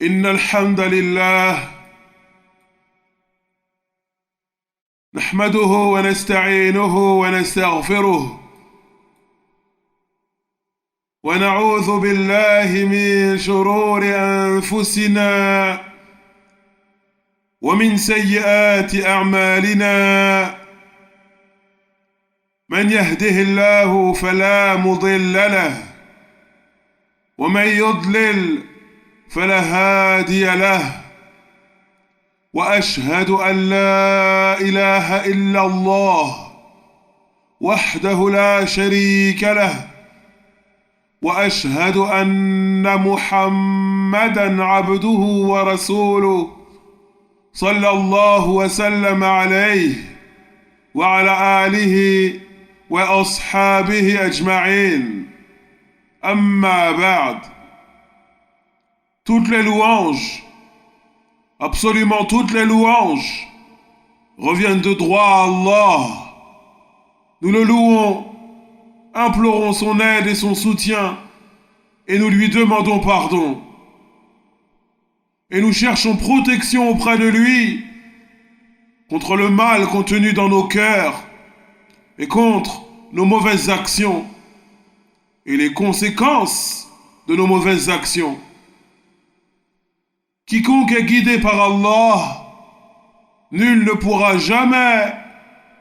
إن الحمد لله نحمده ونستعينه ونستغفره ونعوذ بالله من شرور أنفسنا ومن سيئات أعمالنا من يهده الله فلا مضل له ومن يضلل فلا هادي له وأشهد أن لا إله إلا الله وحده لا شريك له وأشهد أن محمدًا عبده ورسوله صلى الله وسلم عليه وعلى آله وأصحابه أجمعين أما بعد. Toutes les louanges, absolument toutes les louanges, reviennent de droit à Allah. Nous le louons, implorons son aide et son soutien, et nous lui demandons pardon. Et nous cherchons protection auprès de lui contre le mal contenu dans nos cœurs et contre nos mauvaises actions et les conséquences de nos mauvaises actions. Quiconque est guidé par Allah, nul ne pourra jamais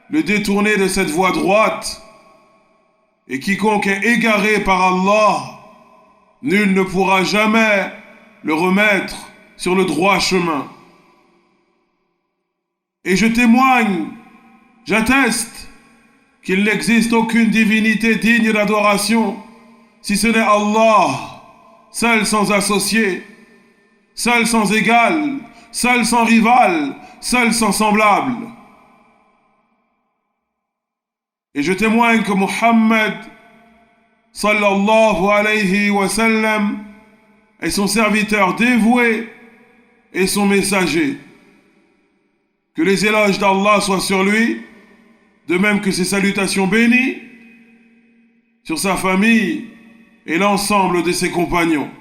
le détourner de cette voie droite. Et quiconque est égaré par Allah, nul ne pourra jamais le remettre sur le droit chemin. Et je témoigne, j'atteste qu'il n'existe aucune divinité digne d'adoration, si ce n'est Allah, seul sans associé, seul sans égal, seul sans rival, seul sans semblable. Et je témoigne que Muhammad sallallahu alayhi wa sallam est son serviteur dévoué et son messager. Que les éloges d'Allah soient sur lui, de même que ses salutations bénies, sur sa famille et l'ensemble de ses compagnons.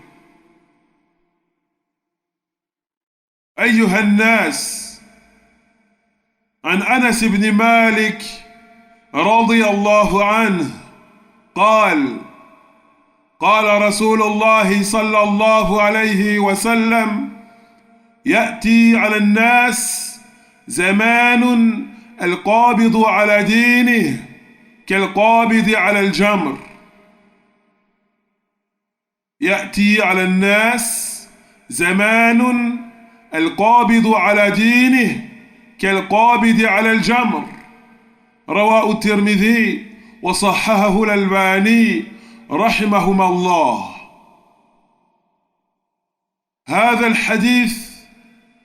أيها الناس عن أنس بن مالك رضي الله عنه قال قال رسول الله صلى الله عليه وسلم يأتي على الناس زمان القابض على دينه كالقابض على الجمر يأتي على الناس زمان القابض على دينه كالقابض على الجمر رواه الترمذي وصححه الألباني رحمهما الله. هذا الحديث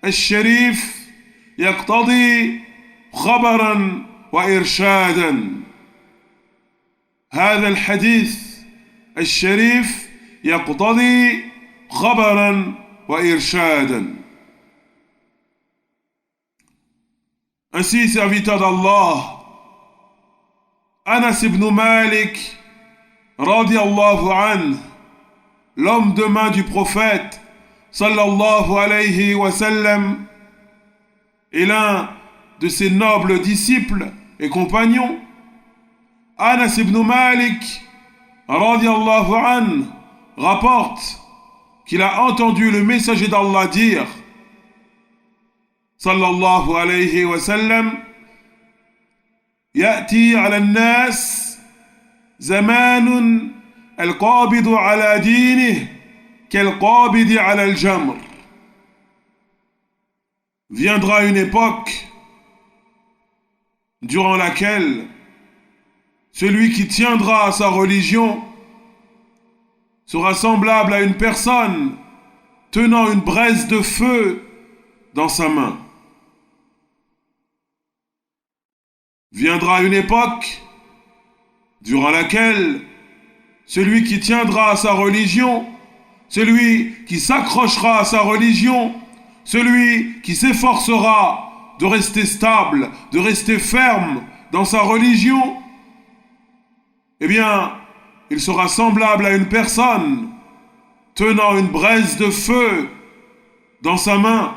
الشريف يقتضي خبرا وإرشادا. هذا الحديث الشريف يقتضي خبرا وإرشادا. Ainsi, serviteur d'Allah, Anas ibn Malik, radiallahu anhu, l'homme de main du prophète, sallallahu alayhi wa sallam, est l'un de ses nobles disciples et compagnons. Anas ibn Malik, radiallahu anhu, rapporte qu'il a entendu le messager d'Allah dire, sallallahu alayhi wa sallam, يأتي على الناس زمان القابض على دينه كالقابض على الجمر. Viendra une époque durant laquelle celui qui tiendra à sa religion sera semblable à une personne tenant une braise de feu dans sa main. Viendra une époque durant laquelle celui qui tiendra à sa religion, celui qui s'accrochera à sa religion, celui qui s'efforcera de rester stable, de rester ferme dans sa religion, eh bien, il sera semblable à une personne tenant une braise de feu dans sa main.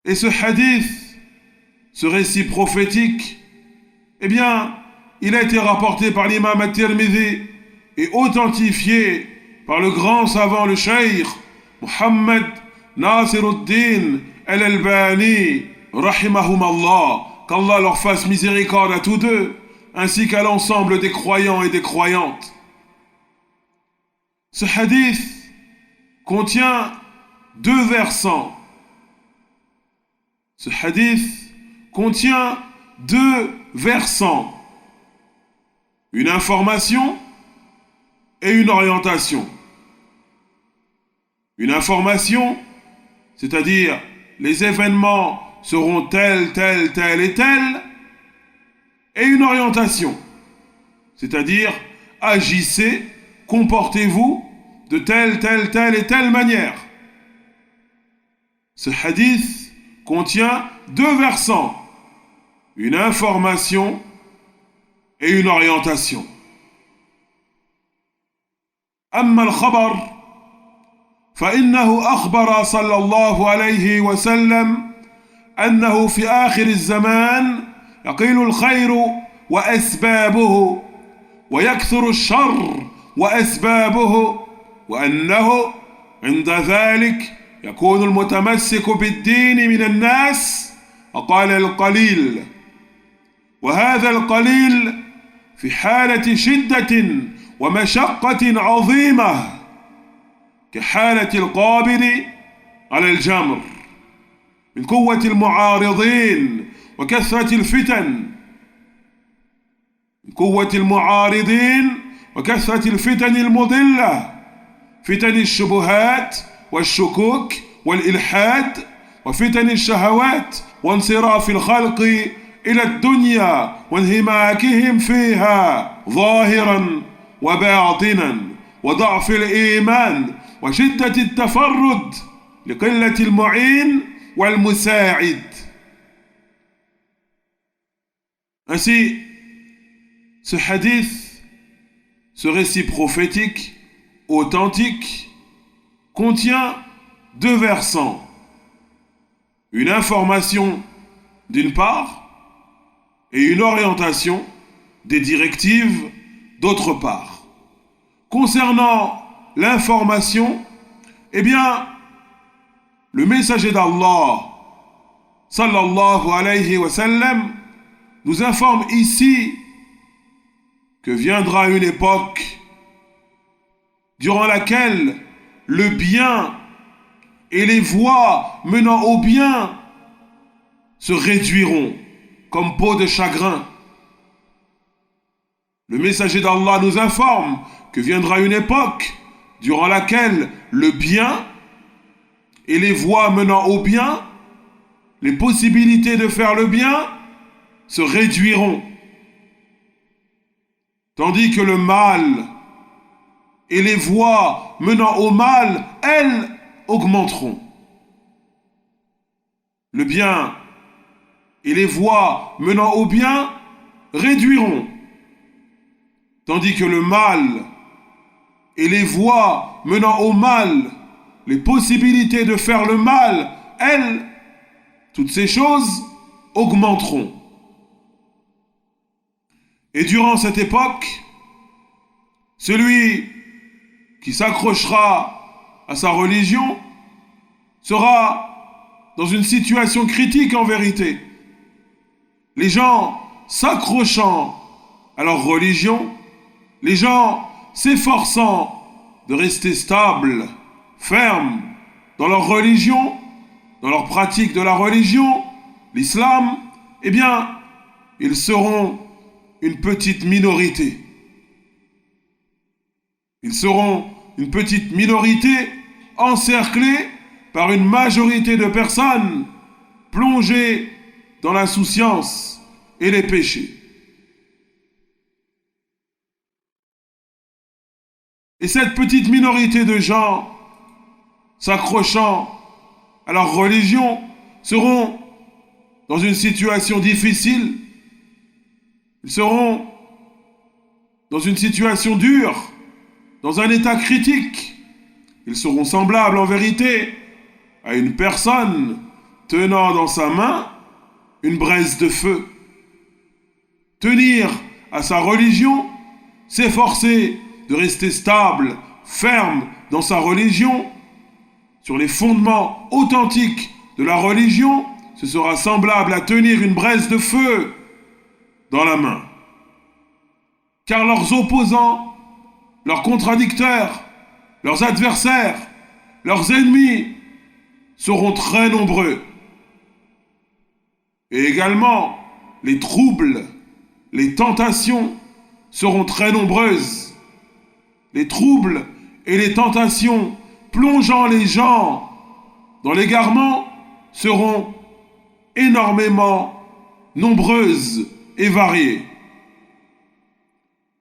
Et ce hadith, ce récit prophétique, eh bien, il a été rapporté par l'imam at-Tirmidhi et authentifié par le grand savant, le cheikh Muhammad Nasiruddin al-Albani, rahimahumallah, qu'Allah leur fasse miséricorde à tous deux, ainsi qu'à l'ensemble des croyants et des croyantes. Ce hadith contient 2 versants. Ce hadith contient 2 versants. Une information et une orientation. Une information, c'est-à-dire les événements seront tels, tels, tels et tels, et une orientation, c'est-à-dire agissez, comportez-vous de telle, telle, telle et telle manière. Ce hadith contient 2 versants, une information et une orientation. أما الخبر فإنه أخبر صلى الله عليه وسلم أنه في آخر الزمان يقل الخير وأسبابه ويكثر الشر وأسبابه وأنه عند ذلك يكون المتمسك بالدين من الناس أقل القليل، وهذا القليل في حالة شدة ومشقة عظيمة كحالة القابل على الجمر من قوة المعارضين وكثرة الفتن، من قوة المعارضين وكثرة الفتن المضلة، فتن الشبهات والشكوك والإلحاد وفتن الشهوات وانصراف الخلق إلى الدنيا وانهماكهم فيها ظاهرا وباطنا وضعف الإيمان وشدة التفرد لقلة المعين والمساعد. Ainsi, ce hadith, ce récit prophétique authentique contient 2 versants. Une information d'une part et une orientation, des directives d'autre part. Concernant l'information, eh bien, le messager d'Allah, sallallahu alayhi wa sallam, nous informe ici que viendra une époque durant laquelle le bien et les voies menant au bien se réduiront comme peau de chagrin. Le messager d'Allah nous informe que viendra une époque durant laquelle le bien et les voies menant au bien, les possibilités de faire le bien, se réduiront, tandis que le mal et les voies menant au mal, elles, augmenteront. Le bien et les voies menant au bien réduiront, tandis que le mal et les voies menant au mal, les possibilités de faire le mal, elles, toutes ces choses augmenteront. Et durant cette époque, celui qui s'accrochera à sa religion sera dans une situation critique en vérité. Les gens s'accrochant à leur religion, les gens s'efforçant de rester stables, fermes dans leur religion, dans leur pratique de la religion, l'islam, eh bien, ils seront une petite minorité. Ils seront une petite minorité encerclée par une majorité de personnes plongées dans l'insouciance et les péchés. Et cette petite minorité de gens s'accrochant à leur religion seront dans une situation difficile. Ils seront dans une situation dure, dans un état critique, Ils seront semblables en vérité à une personne tenant dans sa main une braise de feu. Tenir à sa religion, s'efforcer de rester stable, ferme dans sa religion, sur les fondements authentiques de la religion, ce sera semblable à tenir une braise de feu dans la main. Car leurs opposants, leurs contradicteurs, leurs adversaires, leurs ennemis seront très nombreux. Et également, les troubles, les tentations seront très nombreuses. Les troubles et les tentations plongeant les gens dans l'égarement seront énormément nombreuses et variées.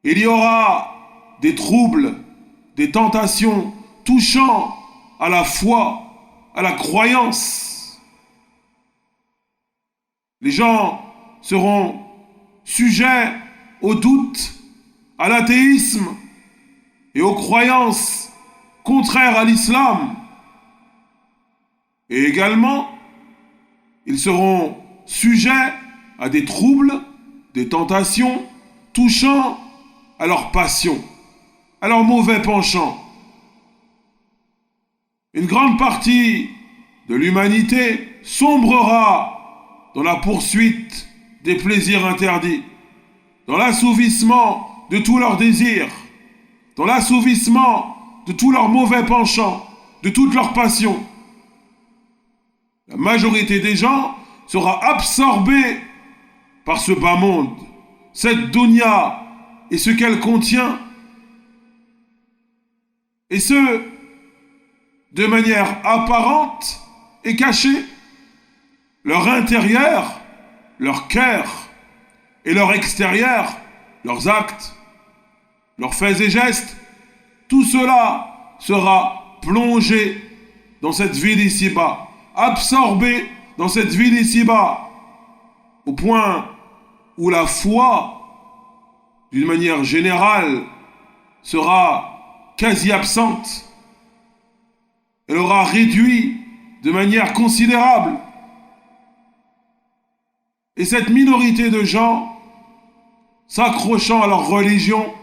Il y aura des troubles, des tentations touchant à la foi, à la croyance. Les gens seront sujets au doute, à l'athéisme et aux croyances contraires à l'islam. Et également, ils seront sujets à des troubles, des tentations touchant à leur passion, à leur mauvais penchant. Une grande partie de l'humanité sombrera dans la poursuite des plaisirs interdits, dans l'assouvissement de tous leurs désirs, dans l'assouvissement de tous leurs mauvais penchants, de toutes leurs passions. La majorité des gens sera absorbée par ce bas monde, cette dunya et ce qu'elle contient, et ce, de manière apparente et cachée. Leur intérieur, leur cœur, et leur extérieur, leurs actes, leurs faits et gestes, tout cela sera plongé dans cette vie d'ici-bas, absorbé dans cette vie d'ici-bas, au point où la foi, d'une manière générale, sera quasi absente. Elle aura réduit de manière considérable. Et cette minorité de gens, s'accrochant à leur religion,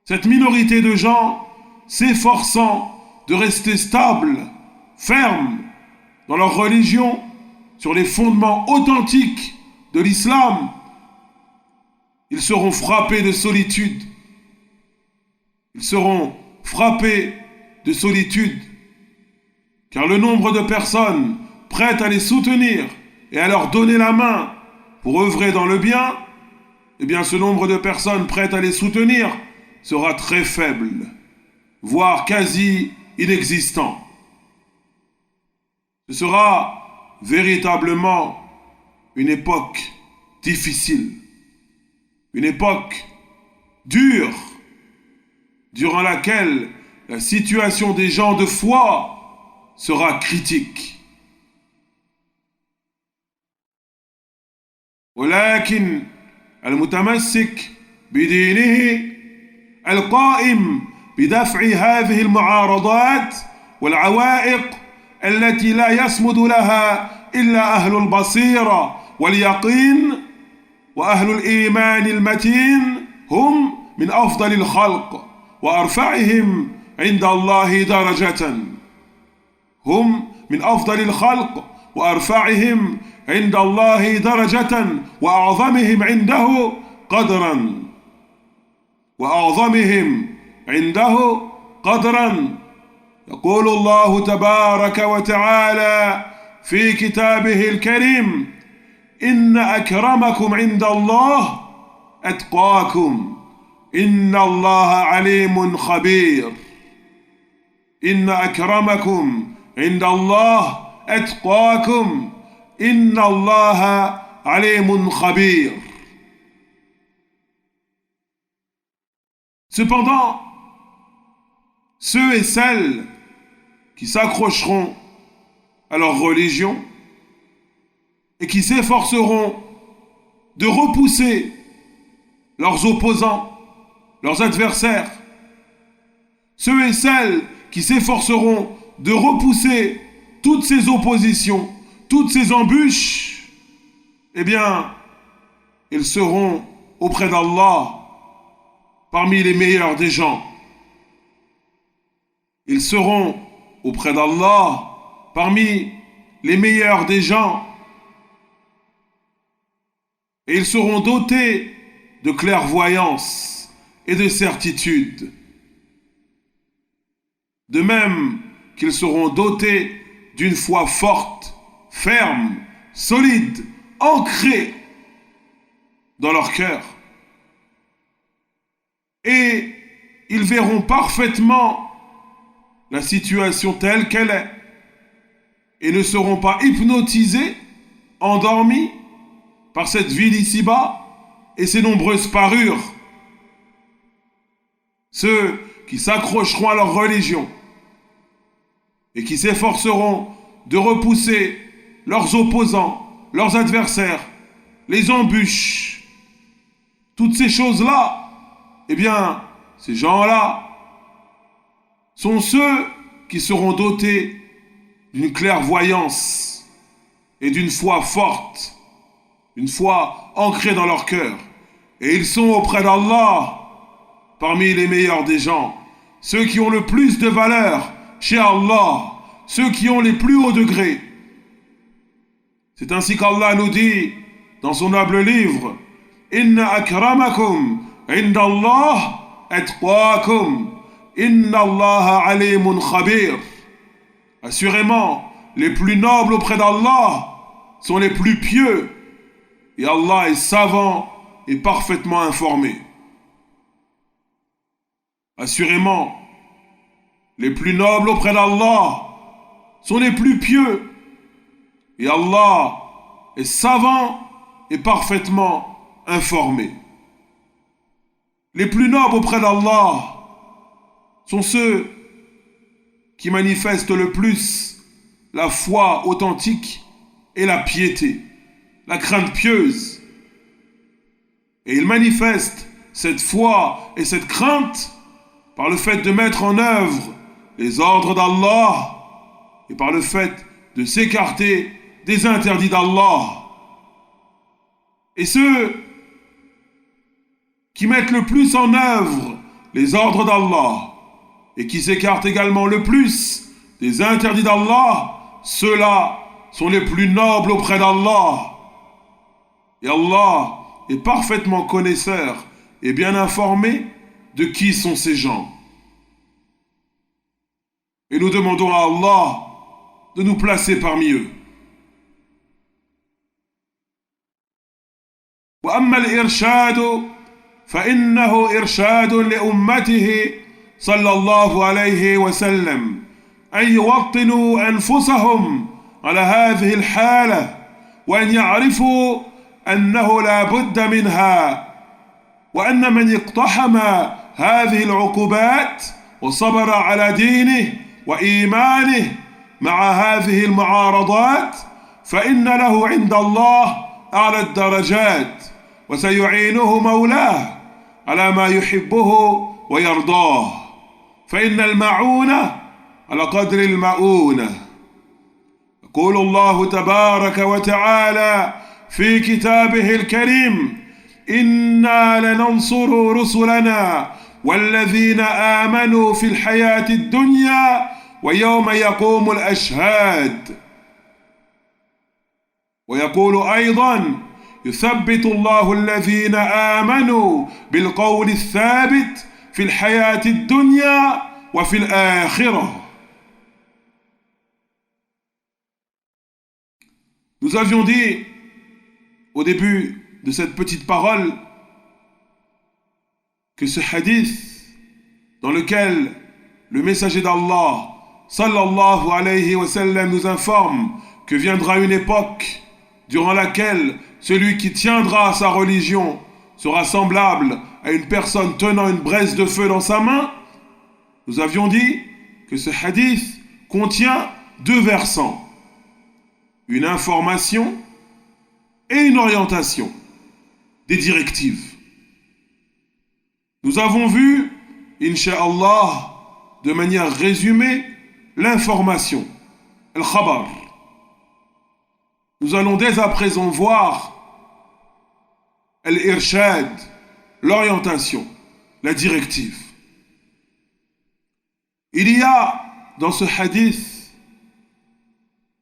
cette minorité de gens s'efforçant de rester stables, fermes dans leur religion, sur les fondements authentiques de l'islam, ils seront frappés de solitude. Ils seront frappés de solitude, car le nombre de personnes prêtes à les soutenir et à leur donner la main pour œuvrer dans le bien, eh bien ce nombre de personnes prêtes à les soutenir sera très faible, voire quasi inexistant. Ce sera véritablement une époque difficile, une époque dure, durant laquelle la situation des gens de foi sera critique. ولكن المتمسك بدينه القائم بدفع هذه المعارضات والعوائق التي لا يصمد لها إلا أهل البصيرة واليقين وأهل الإيمان المتين هم من أفضل الخلق وأرفعهم عند الله درجة. هم من أفضل الخلق وأرفعهم عند الله درجة وأعظمهم عنده قدرا وأعظمهم عنده قدرا. يقول الله تبارك وتعالى في كتابه الكريم: إن أكرمكم عند الله أتقاكم إن الله عليم خبير. إن أكرمكم عند الله أتقاكم إن الله عليم خبير. Cependant, ceux et celles qui s'accrocheront à leur religion et qui s'efforceront de repousser leurs opposants, leurs adversaires, ceux et celles qui s'efforceront de repousser toutes ces oppositions, toutes ces embûches, eh bien, ils seront auprès d'Allah parmi les meilleurs des gens. Ils seront auprès d'Allah parmi les meilleurs des gens. Et ils seront dotés de clairvoyance et de certitude. De même qu'ils seront dotés d'une foi forte, ferme, solide, ancrée dans leur cœur. Et ils verront parfaitement la situation telle qu'elle est et ne seront pas hypnotisés, endormis par cette vie d'ici-bas et ses nombreuses parures. Ceux qui s'accrocheront à leur religion et qui s'efforceront de repousser leurs opposants, leurs adversaires, les embûches, toutes ces choses-là, eh bien, ces gens-là sont ceux qui seront dotés d'une clairvoyance et d'une foi forte, une foi ancrée dans leur cœur. Et ils sont auprès d'Allah parmi les meilleurs des gens, ceux qui ont le plus de valeur chez Allah, ceux qui ont les plus hauts degrés. C'est ainsi qu'Allah nous dit dans son noble livre: Inna akramakum inda Allah atqakum, inna Allah alimun khabir. Assurément, les plus nobles auprès d'Allah sont les plus pieux, et Allah est savant et parfaitement informé. Assurément, les plus nobles auprès d'Allah sont les plus pieux, et Allah est savant et parfaitement informé. Les plus nobles auprès d'Allah sont ceux qui manifestent le plus la foi authentique et la piété, la crainte pieuse. Et ils manifestent cette foi et cette crainte par le fait de mettre en œuvre les ordres d'Allah et par le fait de s'écarter des interdits d'Allah. Et ceux qui mettent le plus en œuvre les ordres d'Allah et qui s'écartent également le plus des interdits d'Allah, ceux-là sont les plus nobles auprès d'Allah. Et Allah est parfaitement connaisseur et bien informé de qui sont ces gens. Et nous demandons à Allah de nous placer parmi eux. وأما الإرشاد فإنه إرشاد لأمته صلى الله عليه وسلم أن يوطنوا أنفسهم على هذه الحالة وأن يعرفوا أنه لا بد منها وأن من اقتحم هذه العقوبات وصبر على دينه وإيمانه مع هذه المعارضات فإن له عند الله أعلى الدرجات وسيعينه مولاه على ما يحبه ويرضاه فإن المعونة على قدر المؤونة. يقول الله تبارك وتعالى في كتابه الكريم: إنا لننصر رسلنا والذين آمنوا في الحياة الدنيا ويوم يقوم الأشهاد. ويقول أيضا: يثبت الله الذين آمنوا بالقول الثابت في الحياة الدنيا وفي الآخرة. Nous avions dit au début de cette petite parole que ce hadith dans lequel le messager d'Allah sallallahu alayhi wa sallam nous informe que viendra une époque durant laquelle celui qui tiendra à sa religion sera semblable à une personne tenant une braise de feu dans sa main. Nous avions dit que ce hadith contient deux versants: une information et une orientation, des directives. Nous avons vu, incha'Allah, de manière résumée l'information, al-khabar. Nous allons dès à présent voir al-irshad, l'orientation, la directive. Il y a dans ce hadith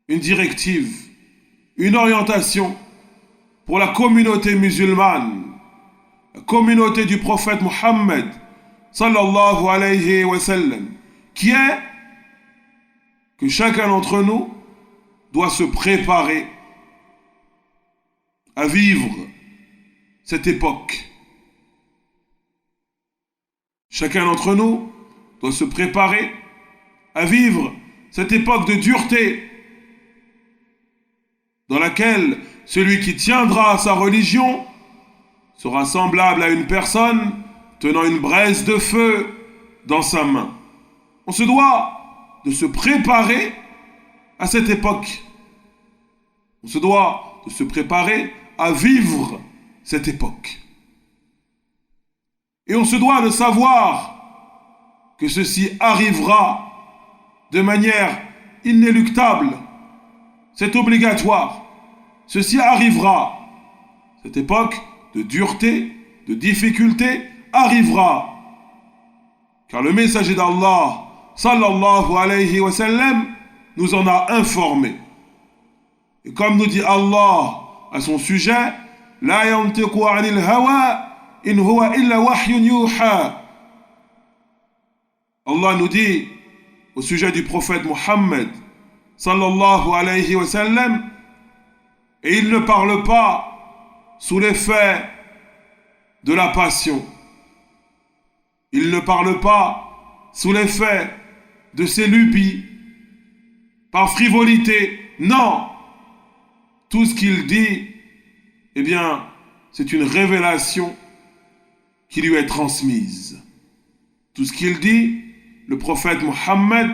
une directive, une orientation pour la communauté musulmane, la communauté du prophète Mohammed sallallahu alayhi wa sallam, qui est que chacun d'entre nous doit se préparer à vivre cette époque. Chacun d'entre nous doit se préparer à vivre cette époque de dureté dans laquelle celui qui tiendra à sa religion sera semblable à une personne tenant une braise de feu dans sa main. On se doit de se préparer à cette époque. On se doit de se préparer à vivre cette époque. Et on se doit de savoir que ceci arrivera de manière inéluctable. C'est obligatoire. Ceci arrivera. Cette époque de dureté, de difficulté arrivera. Car le messager d'Allah, sallallahu alayhi wa sallam, nous en a informé. Et comme nous dit Allah à son sujet, La yantiqu anil hawa in huwa illa wahyun yuha. Allah nous dit au sujet du prophète Mohammed sallallahu alayhi wa sallam, et il ne parle pas sous l'effet de la passion. Il ne parle pas sous l'effet de ses lubies, par frivolité. Non, tout ce qu'il dit, eh bien, c'est une révélation qui lui est transmise. Tout ce qu'il dit, le prophète Mohammed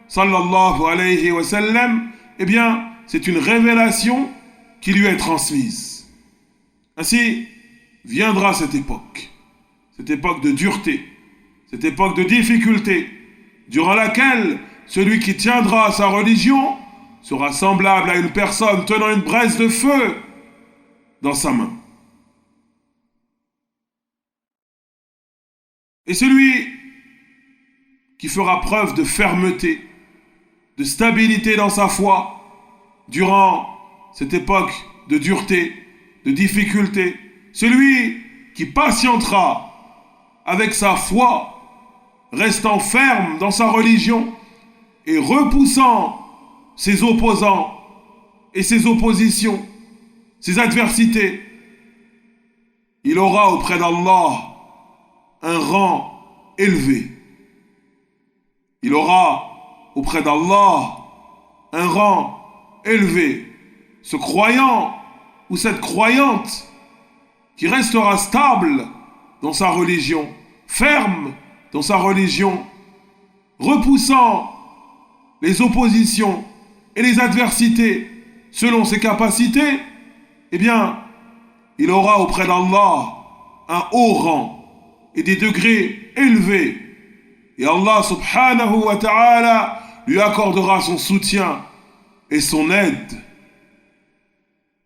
sallallahu alayhi wa sallam, eh bien, c'est une révélation qui lui est transmise. Ainsi, viendra cette époque de dureté, cette époque de difficulté, durant laquelle celui qui tiendra à sa religion sera semblable à une personne tenant une braise de feu dans sa main. Et celui qui fera preuve de fermeté, de stabilité dans sa foi, durant cette époque de dureté, de difficulté, celui qui patientera avec sa foi, restant ferme dans sa religion et repoussant ses opposants et ses oppositions, ses adversités, il aura auprès d'Allah un rang élevé. Il aura auprès d'Allah un rang élevé. Ce croyant ou cette croyante qui restera stable dans sa religion, ferme dans sa religion, repoussant les oppositions et les adversités selon ses capacités, eh bien, il aura auprès d'Allah un haut rang et des degrés élevés. Et Allah subhanahu wa ta'ala lui accordera son soutien et son aide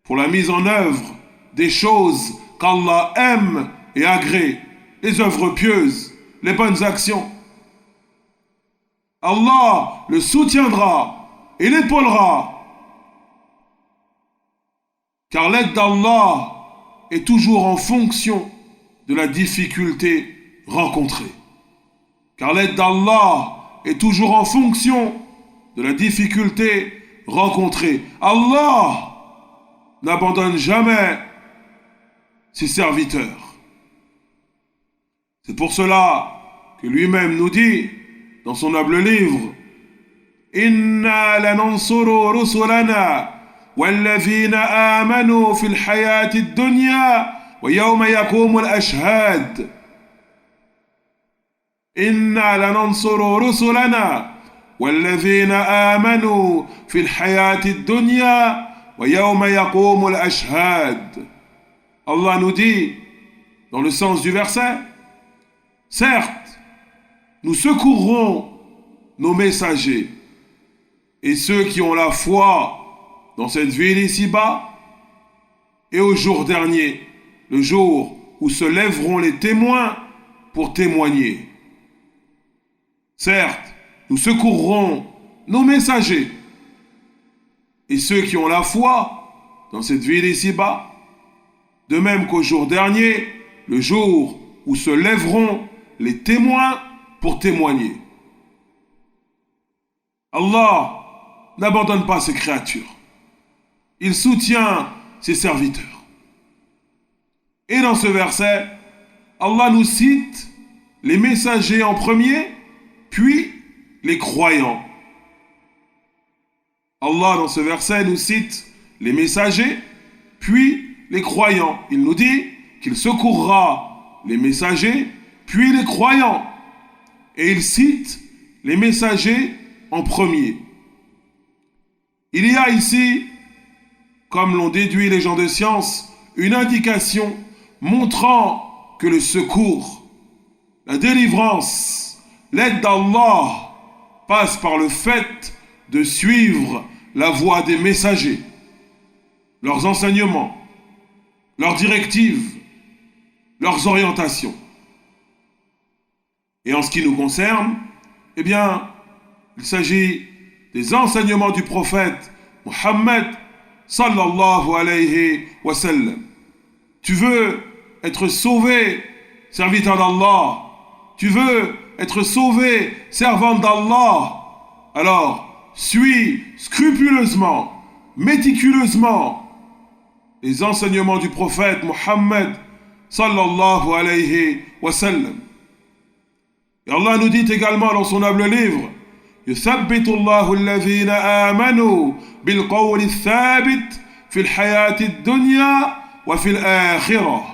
pour la mise en œuvre des choses qu'Allah aime et agrée, les œuvres pieuses, les bonnes actions. Allah le soutiendra et l'épaulera, car l'aide d'Allah est toujours en fonction de la difficulté rencontrée. Car l'aide d'Allah est toujours en fonction de la difficulté rencontrée. Allah n'abandonne jamais ses serviteurs. C'est pour cela que lui-même nous dit dans son noble livre, Inna lanansuru rusulana walladhina amanu fil hayati ad-dunya wa yawma yaqumul ashhad. Inna lanansuru rusulana walladhina amanu fil hayati ad-dunya wa yawma yaqumul ashhad. Allah nous dit dans le sens du verset, certes, nous secourrons nos messagers et ceux qui ont la foi dans cette ville ici-bas et au jour dernier, le jour où se lèveront les témoins pour témoigner. Certes, nous secourrons nos messagers et ceux qui ont la foi dans cette ville ici-bas, de même qu'au jour dernier, le jour où se lèveront les témoins pour témoigner. Allah n'abandonne pas ses créatures. Il soutient ses serviteurs. Et dans ce verset, Allah nous cite les messagers en premier, puis les croyants. Allah, dans ce verset, nous cite les messagers, puis les croyants. Il nous dit qu'il secourra les messagers, puis les croyants. Et il cite les messagers en premier. Il y a ici, comme l'ont déduit les gens de science, une indication montrant que le secours, la délivrance, l'aide d'Allah passe par le fait de suivre la voie des messagers, leurs enseignements, leurs directives, leurs orientations. Et en ce qui nous concerne, eh bien, il s'agit des enseignements du prophète Muhammad sallallahu alayhi wa sallam. Tu veux être sauvé, serviteur d'Allah. Tu veux être sauvé, servante d'Allah. Alors, suis scrupuleusement, méticuleusement les enseignements du prophète Muhammad sallallahu alayhi wa sallam. Et Allah nous dit également dans son noble livre, يثبت الله الذين آمنوا بالقول الثابت في الحياة الدنيا وفي الآخرة.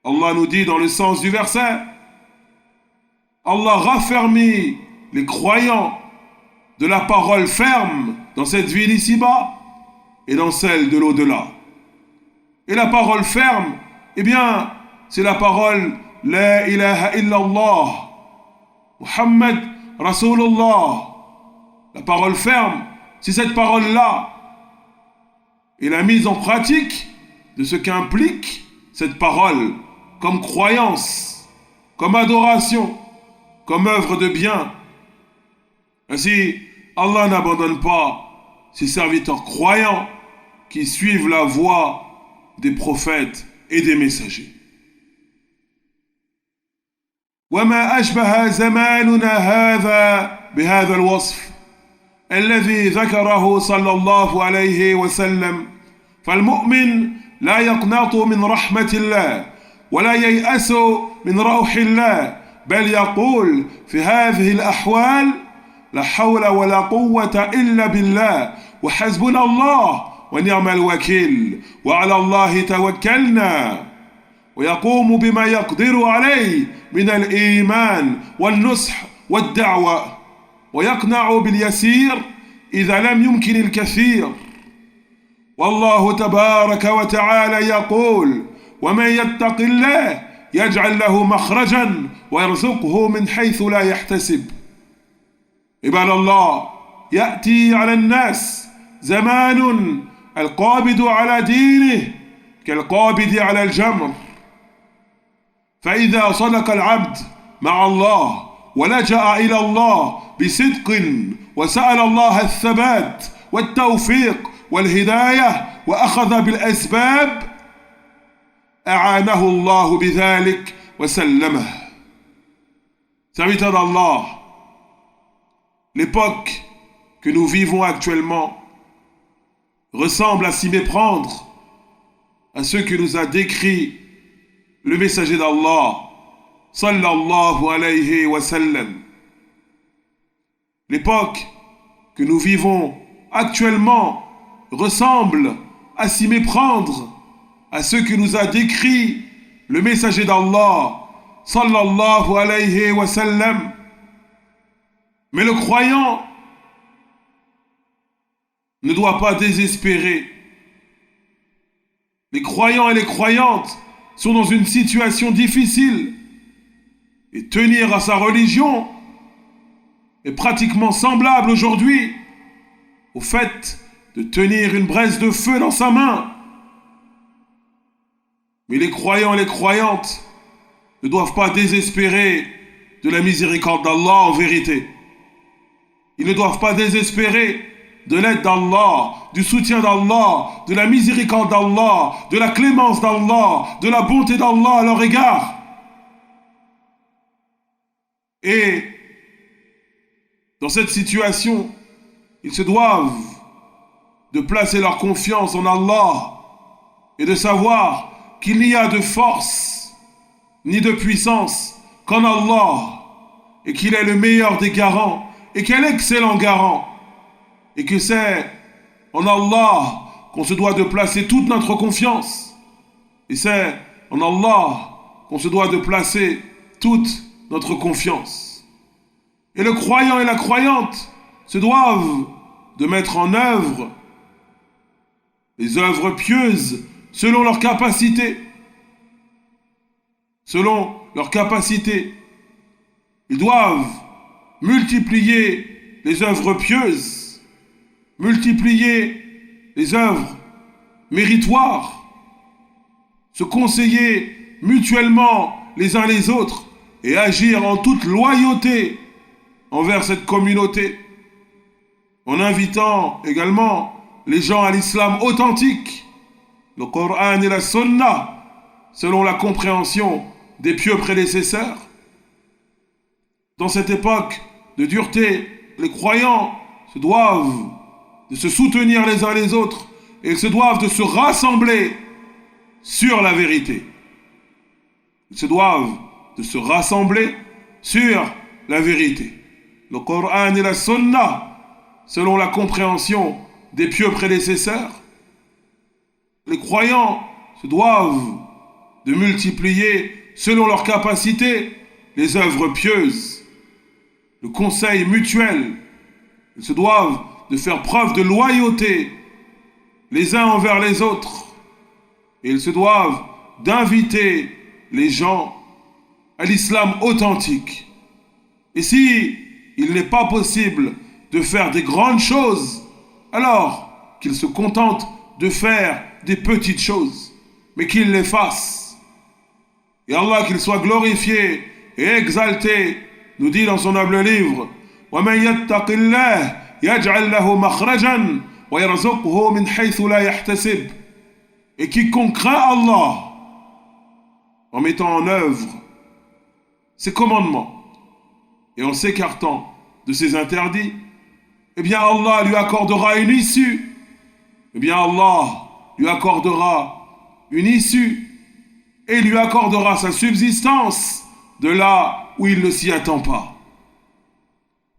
Allah nous dit dans le sens du verset, Allah raffermit les croyants de la parole ferme dans cette vie ici-bas et dans celle de l'au-delà. Et la parole ferme, eh bien, c'est la parole La ilaha illallah, Muhammad Rasulullah. La parole ferme, c'est cette parole-là. Et la mise en pratique de ce qu'implique cette parole comme croyance, comme adoration, comme œuvre de bien. Ainsi, Allah n'abandonne pas ses serviteurs croyants qui suivent la voie des prophètes et des messagers. وما أشبه زماننا هذا بهذا الوصف الذي ذكره صلى الله عليه وسلم فالمؤمن لا يقنط من رحمة الله ولا ييأس من روح الله بل يقول في هذه الأحوال لا حول ولا قوة إلا بالله وحسبنا الله ونعم الوكيل وعلى الله توكلنا ويقوم بما يقدر عليه من الإيمان والنصح والدعوة ويقنع باليسير إذا لم يمكن الكثير. والله تبارك وتعالى يقول ومن يتق الله يجعل له مخرجا ويرزقه من حيث لا يحتسب. عباد الله، يأتي على الناس زمان القابض على دينه كالقابض على الجمر، فإذا صدق العبد مع الله ولجأ إلى الله بصدق وسأل الله الثبات والتوفيق والهداية وأخذ بالأسباب أعانه الله بذلك وسلمه. Serviteur d'Allah, l'époque que nous vivons actuellement ressemble à s'y méprendre à ce que nous a décrit le messager d'Allah, sallallahu alayhi wa sallam. L'époque que nous vivons actuellement ressemble à s'y méprendre à ce que nous a décrit le messager d'Allah, sallallahu alayhi wa sallam. Mais le croyant ne doit pas désespérer. Les croyants et les croyantes sont dans une situation difficile et tenir à sa religion est pratiquement semblable aujourd'hui au fait de tenir une braise de feu dans sa main. Mais les croyants et les croyantes ne doivent pas désespérer de la miséricorde d'Allah en vérité. Ils ne doivent pas désespérer de l'aide d'Allah, du soutien d'Allah, de la miséricorde d'Allah, de la clémence d'Allah, de la bonté d'Allah à leur égard. Et dans cette situation, ils se doivent de placer leur confiance en Allah et de savoir qu'il n'y a de force ni de puissance qu'en Allah et qu'il est le meilleur des garants et quel excellent garant et que c'est en Allah qu'on se doit de placer toute notre confiance et c'est en Allah qu'on se doit de placer toute notre confiance. Et le croyant et la croyante se doivent de mettre en œuvre les œuvres pieuses selon leur capacité. Selon leur capacité. Ils doivent multiplier les œuvres pieuses, multiplier les œuvres méritoires, se conseiller mutuellement les uns les autres et agir en toute loyauté envers cette communauté, en invitant également les gens à l'islam authentique, le Coran et la Sunna, selon la compréhension des pieux prédécesseurs. Dans cette époque de dureté, les croyants se doivent de se soutenir les uns les autres et ils se doivent de se rassembler sur la vérité. Ils se doivent de se rassembler sur la vérité. Le Coran et la Sunna, selon la compréhension des pieux prédécesseurs. Les croyants se doivent de multiplier, selon leur capacité, les œuvres pieuses, le conseil mutuel. Ils se doivent de faire preuve de loyauté les uns envers les autres. Et ils se doivent d'inviter les gens à l'islam authentique. Et si il n'est pas possible de faire des grandes choses, alors qu'ils se contentent de faire des petites choses, mais qu'ils les fassent. Et Allah, qu'il soit glorifié et exalté, nous dit dans son noble livre: وَمَنْ يَتَّقِ اللَّهِ يَجْعَلْ لَهُ مَخْرَجًا وَيَرْزُقْهُ مِنْ حَيْثُ لَا يَحْتَسِبُ. Et quiconque craint Allah en mettant en œuvre ses commandements et en s'écartant de ses interdits, eh bien Allah lui accordera une issue. Eh bien Allah lui accordera une issue et lui accordera sa subsistance de là où il ne s'y attend pas.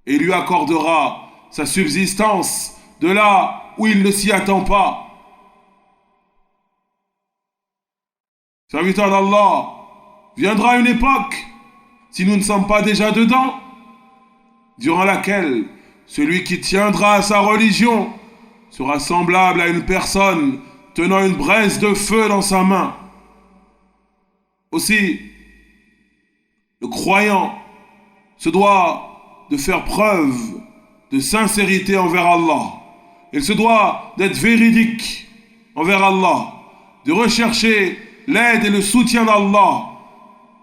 Et lui accordera sa subsistance de là où il ne s'y attend pas. Serviteurs d'Allah, viendra une époque, si nous ne sommes pas déjà dedans, durant laquelle celui qui tiendra à sa religion sera semblable à une personne tenant une braise de feu dans sa main. Aussi, le croyant se doit de faire preuve de sincérité envers Allah. Il se doit d'être véridique envers Allah, de rechercher l'aide et le soutien d'Allah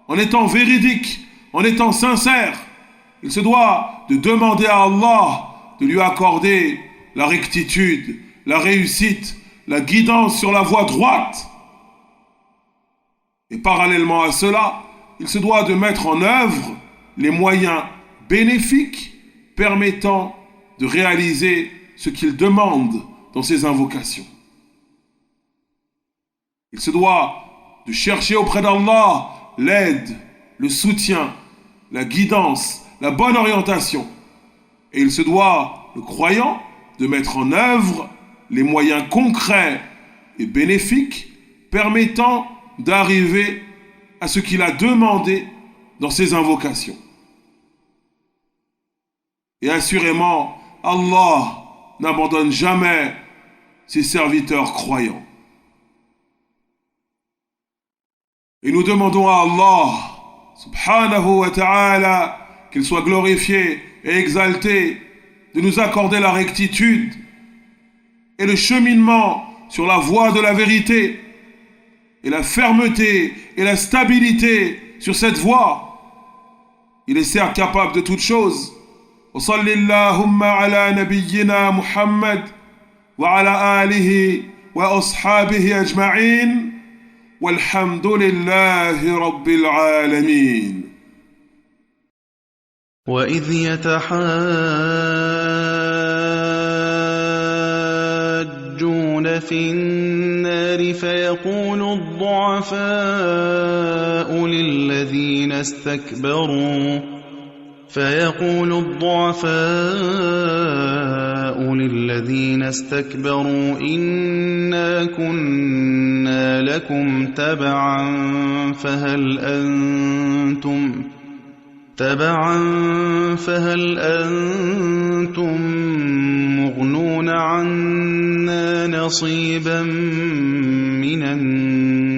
en étant véridique, en étant sincère. Il se doit de demander à Allah de lui accorder la rectitude, la réussite, la guidance sur la voie droite. Et parallèlement à cela, il se doit de mettre en œuvre les moyens bénéfiques permettant de réaliser ce qu'il demande dans ses invocations. Il se doit de chercher auprès d'Allah l'aide, le soutien, la guidance, la bonne orientation. Et il se doit, le croyant, de mettre en œuvre les moyens concrets et bénéfiques permettant d'arriver à ce qu'il a demandé dans ses invocations. Et assurément, Allah n'abandonne jamais ses serviteurs croyants. Et nous demandons à Allah, subhanahu wa ta'ala, qu'il soit glorifié et exalté de nous accorder la rectitude et le cheminement sur la voie de la vérité et la fermeté et la stabilité sur cette voie. Il est certes capable de toutes choses. Wa sallillahumma ala nabiyyina Muhammad wa ala alihi wa ashabihi ajma'in walhamdulillahi rabbil alamin. وإذ يتحاجون في النار فيقول الضعفاء للذين استكبروا إنا كنا لكم تبعا فهل أنتم مغنون عنا نصيبا من النار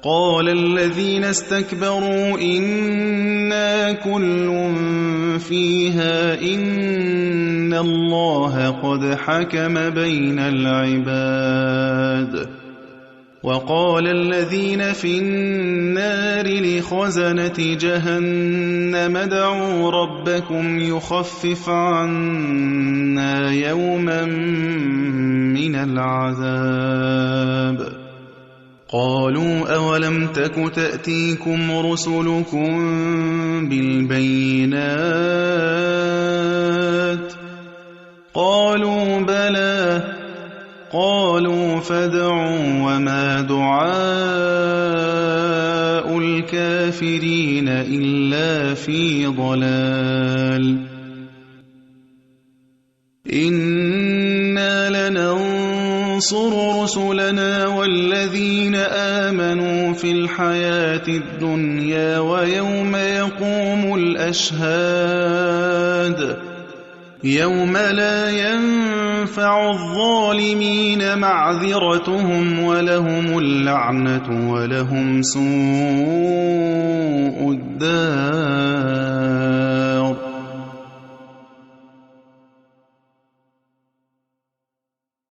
قال الذين استكبروا إنا كل فيها إن الله قد حكم بين العباد وقال الذين في النار لخزنة جهنم ادعوا ربكم يخفف عنا يوما من العذاب قالوا أولم تك تأتيكم رسلكم بالبينات قالوا بلى قالوا فادعوا وما دعاء الكافرين إلا في ضلال إنا لننصر رسلنا والذين آمنوا في الحياة الدنيا ويوم يقوم الأشهاد يوم لا ينفع الظالمين معذرتهم ولهم اللعنة ولهم سوء الدار.